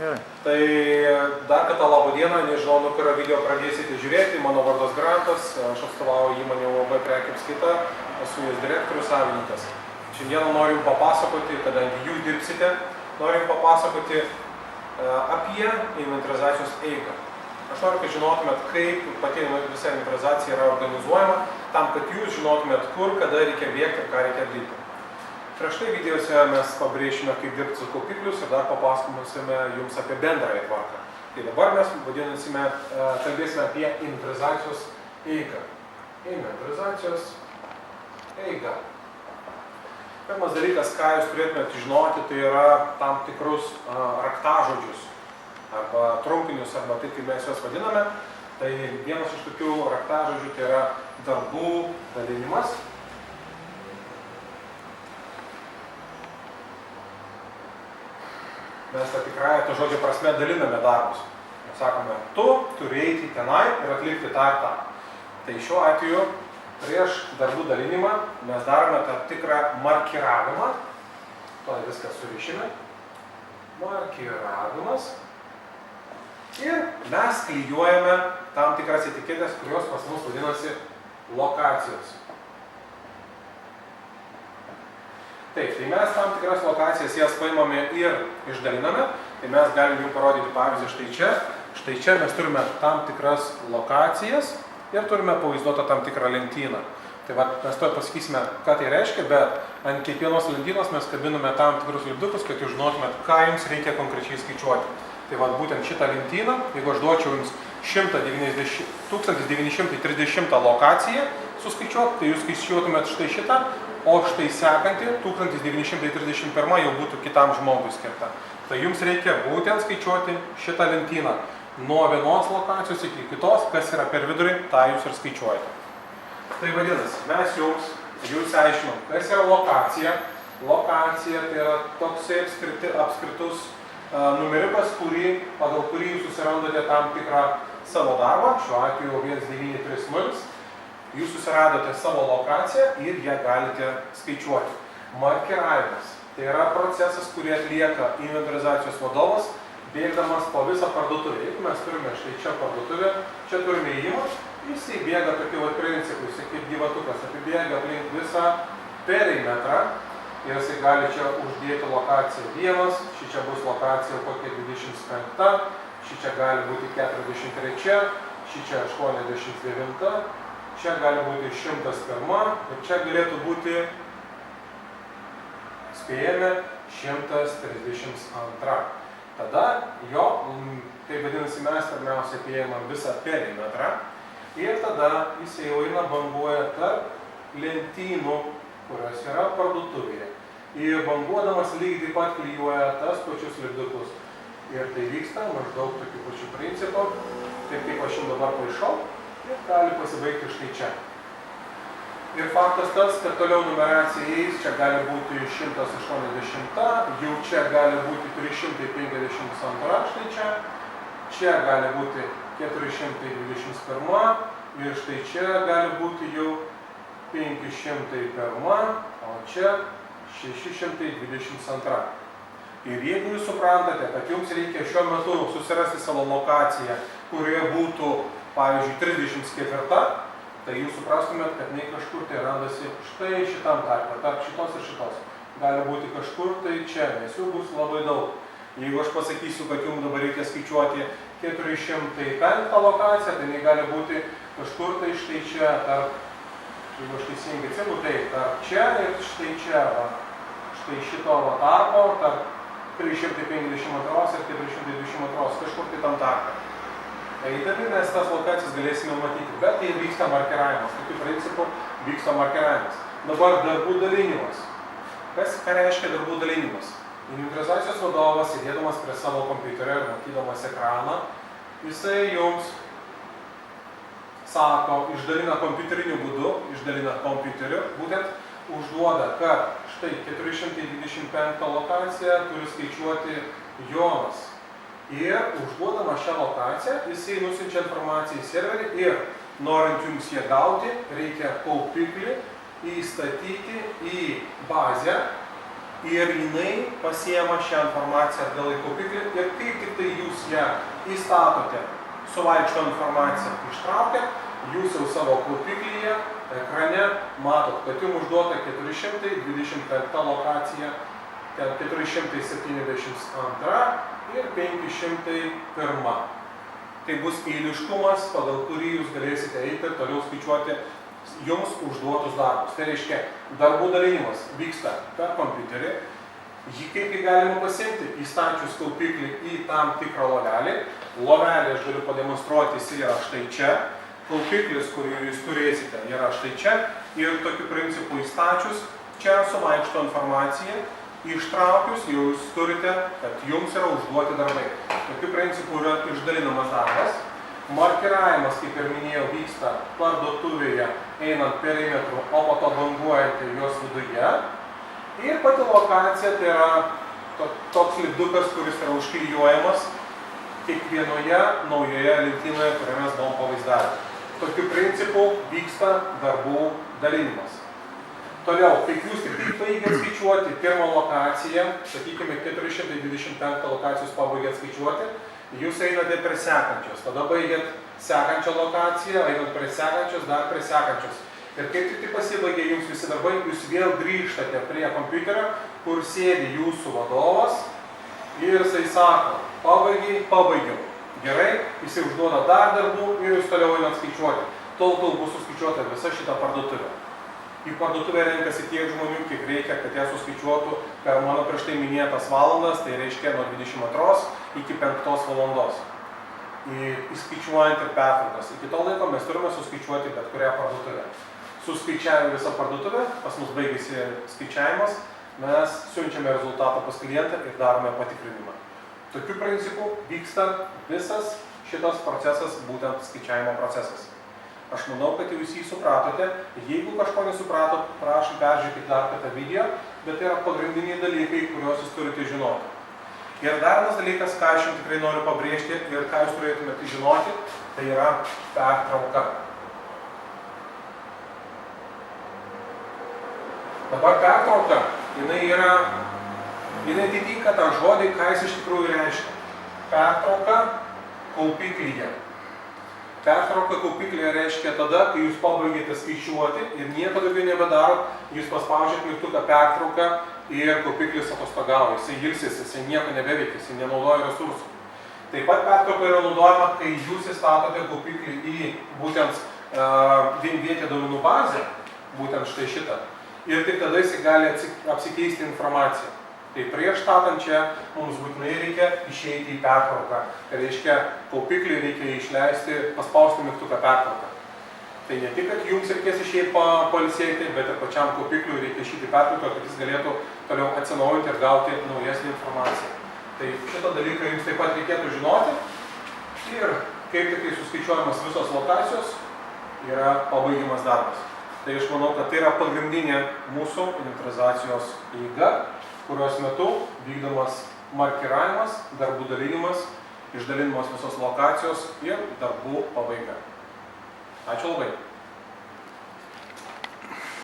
Gerai. Tai dar kartą labą dieną, nežinau, nuo kurio video pradėsite žiūrėti, mano vardas Grantas, aš atstovauju įmonę UAB Prekių apskaita, esu jos direktorius, savininkas. Šiandieną noriu papasakoti, kadangi jūs dirbsite, noriu papasakoti apie inventorizacijos eigą. Aš noriu, kad žinotumėt, kaip pati visa inventorizacija yra organizuojama, tam, kad jūs žinotumėt, kur, kada reikia bėgti ir ką reikia daryti. Prieš tai videose mes pabrėšime, kaip dirbti su kaupiklius ir dar papasakosime jums apie bendrąją tvarką. Tai dabar mes kalbėsime apie inventorizacijos eigą. Inventorizacijos eiga. Pirmas dalykas, ką jūs turėtumėte žinoti, tai yra tam tikrus raktažodžius arba trumpinius, arba taip, kaip mes juos vadiname. Tai vienas iš tokių raktažodžių tai yra darbų dalinimas. Mes tą tikrąją to žodžio prasme daliname darbus. Mes sakome, tu turi eiti tenai ir atlikti tą ir tą. Tai šiuo atveju prieš darbų dalinimą mes darome tam tikrą markiravimą. Tuoj viską surišime. Markiravimas. Ir mes klijuojame tam tikras etiketės, kurios pas mus vadinasi lokacijos. Taip, tai mes tam tikras lokacijas jas paimame ir išdaliname. Tai mes galime jums parodyti pavyzdį štai čia. Štai čia mes turime tam tikras lokacijas ir turime pavaizduotą tam tikrą lentyną. Tai va, mes to pasakysime, ką tai reiškia, bet ant kiekvienos lentynos mes kabiname tam tikrus lipdukus, kad jūs žinotumėt, ką jums reikia konkrečiai skaičiuoti. Tai va, būtent šitą lentyną, jeigu aš duočiau jums 1930 lokaciją suskaičiuoti, tai jūs skaičiuotumėt štai šitą, o štai sekantį 1931 jau būtų kitam žmogui skirta. Tai jums reikia būtent skaičiuoti šitą lentyną. Nuo vienos lokacijos iki kitos, kas yra per vidurį, tą jūs ir skaičiuojate. Tai vadinasi, mes jūs aiškinom, kas yra lokacija. Lokacija tai yra toksai apskritus numeriukas, pagal kurį jūs susirandate tam tikrą savo darbą, šiuo atveju 1930. Jūs susiradote savo lokaciją ir ją galite skaičiuoti. Markiravimas. Tai yra procesas, kurį atlieka inventorizacijos vadovas, bėgdamas po visą parduotuvę. Jeigu mes turime štai čia parduotuvę, čia turime įėjimą, jisai bėga tokiu principu, jisai kaip gyvatukas, apibėga aplink visą perimetrą ir jisai gali čia uždėti lokaciją 1, čia bus lokacija kokia 25, čia gali būti 43, čia 89, čia gali būti 101 ir čia galėtų būti, spėjame, 132. Tada tai vadinasi, mes pirmiausia apėjame visą perimetrą ir tada jisai jau eina banguoja tarp lentynų, kurios yra parduotuvėje. Ir banguodamas lygiai taip pat klijuoja tas pačius lipdukus. Ir tai vyksta maždaug tokiu pačiu principu, taip kaip aš jums dabar paišau, ir gali pasibaigti štai čia. Ir faktas tas, kad toliau numeracija eis, čia gali būti 180, jau čia gali būti 352 štai čia, čia gali būti 421 ir štai čia gali būti jau 501, o čia 622. Ir jeigu jūs suprantate, kad jums reikia šiuo metu susirasti savo lokaciją, kurioje būtų, pavyzdžiui, 34, tai jūs suprastumėt, kad nei kažkur tai randasi štai šitam tarpe, tarp šitos ir šitos. Gali būti kažkur tai čia, nes jų bus labai daug. Jeigu aš pasakysiu, kad jums dabar reikia skaičiuoti 405 lokaciją, tai nei gali būti kažkur tai štai čia, tarp, jeigu aš teisingai atsimenu, tai tarp čia ir štai čia, štai šito tarpo, tarp 352 ir 422, kažkur tai tam tarpe. Eidami mes tas lokacijas galėsime matyti, bet tai vyksta markiravimas. Tokiu principu vyksta markiravimas. Dabar darbų dalinimas. Ką reiškia darbų dalinimas? Inventorizacijos vadovas, sėdėdamas prie savo kompiuterio ir matydamas ekraną, jisai jums sako, išdalina kompiuteriniu būdu, išdalina kompiuteriu, būtent užduoda, kad štai 425 lokaciją turi skaičiuoti Jonas. Ir užduodama šią lokaciją, jisai nusiunčia informaciją į serverį ir norint jums ją gauti, reikia kaupiklį įstatyti į bazę ir jinai pasiema šią informaciją atgal į kaupiklį ir kaip tik tai jūs ją įstatote, suvaikšto informaciją ištraukę, jūs jau savo kaupiklyje ekrane matot, kad jums užduota 425 lokacija, 472 ir 501. Tai bus eiliškumas, pagal kurį jūs galėsite eiti ir toliau skaičiuoti jums užduotus darbus. Tai reiškia, darbų dalinimas vyksta per kompiuterį. Jį kaip galima pasiimti, įstačius kaupiklį į tam tikrą lovelį. Lovelį aš galiu pademonstruoti, jis yra štai čia. Kaupiklis, kurį jūs turėsite, yra štai čia. Ir tokiu principu įstačius, čia suvaikšto informacija. Ištraukius, jūs turite, kad jums yra užduoti darbai. Tokiu principu yra išdalinamas darbas. Markiravimas, kaip ir minėjau, vyksta parduotuvėje, einant perimetru, o po to banguojant jos viduje. Ir pati lokacija tai yra toks lipdukas, kuris yra užklijuojamas kiekvienoje naujoje lentynoje, kurią mes buvom pavaizdavę. Tokiu principu vyksta darbų dalinimas. Toliau, kaip jūs tik baigėt skaičiuoti pirmą lokaciją, sakykime 425 lokacijos pabaigėt skaičiuoti, jūs einate prie sekančios, tada baigėt sekančią lokaciją, einat prie sekančios, dar prie sekančios. Ir kaip tik pasibaigė jums visi darbai, jūs vėl grįžtate prie kompiuterio, kur sėdi jūsų vadovas ir jisai sako, pabaigiau. Gerai, jisai užduoda dar darbų ir jūs toliau einat skaičiuoti. Tol bus suskaičiuota visa šita parduotuvė. Į parduotuvę renkasi tiek žmonių, kiek reikia, kad ją suskaičiuotų per mano prieš tai minėtas valandas, tai reiškia nuo 22 iki 5 valandos. Įskaičiuojant ir pertraukas. Iki to laiko mes turime suskaičiuoti bet kurią parduotuvę. Suskaičiavę visą parduotuvę, pas mus baigėsi skaičiavimas, mes siunčiame rezultatą pas klientą ir darome patikrinimą. Tokiu principu vyksta visas šitas procesas, būtent skaičiavimo procesas. Aš manau, kad jūs jį supratote. Jeigu kažko nesupratot, prašom peržiūrėti dar kartą video, bet tai yra pagrindiniai dalykai, kuriuos jūs turite žinoti. Ir dar vienas dalykas, ką aš jums tikrai noriu pabrėžti ir ką jūs turėtumėte žinoti, tai yra pertrauka. Dabar pertrauka, jinai atitinka tą žodį, ką jis iš tikrųjų reiškia. Pertrauka kaupiklyje. Pertrauka kaupiklyje reiškia tada, kai jūs pabaigėte skaičiuoti ir nieko daugiau nebedarot, jūs paspaudžiat mygtuką pertrauką ir kaupiklis atostogauja, jisai ilsisi, jisai nieko nebeveikia, jisai nenaudoja resursų. Taip pat pertrauka yra naudojama, kai jūs įstatote kaupiklį į būtent vienvietę duomenų bazę, būtent štai šitą, ir tik tada jisai gali apsikeisti informaciją. Tai prieš statant čia mums būtinai reikia išeiti į pertrauką. Tai reiškia, kaupiklį reikia išleisti, paspausti mygtuką pertrauką. Tai ne tik, kad jums reikės išeiti pailsėti, bet ir pačiam kaupikliui reikia išeiti į pertrauką, kad jis galėtų toliau atsinaujinti ir gauti naujesnį informaciją. Tai šitą dalyką jums taip pat reikėtų žinoti. Ir kaip tik suskaičiuojamas visos lokacijos, yra pabaigiamas darbas. Tai aš manau, kad tai yra pagrindinė mūsų inventorizacijos eiga, kurios metu vykdomas markiravimas, darbų dalinimas, išdalinimas visos lokacijos ir darbų pabaiga. Ačiū labai.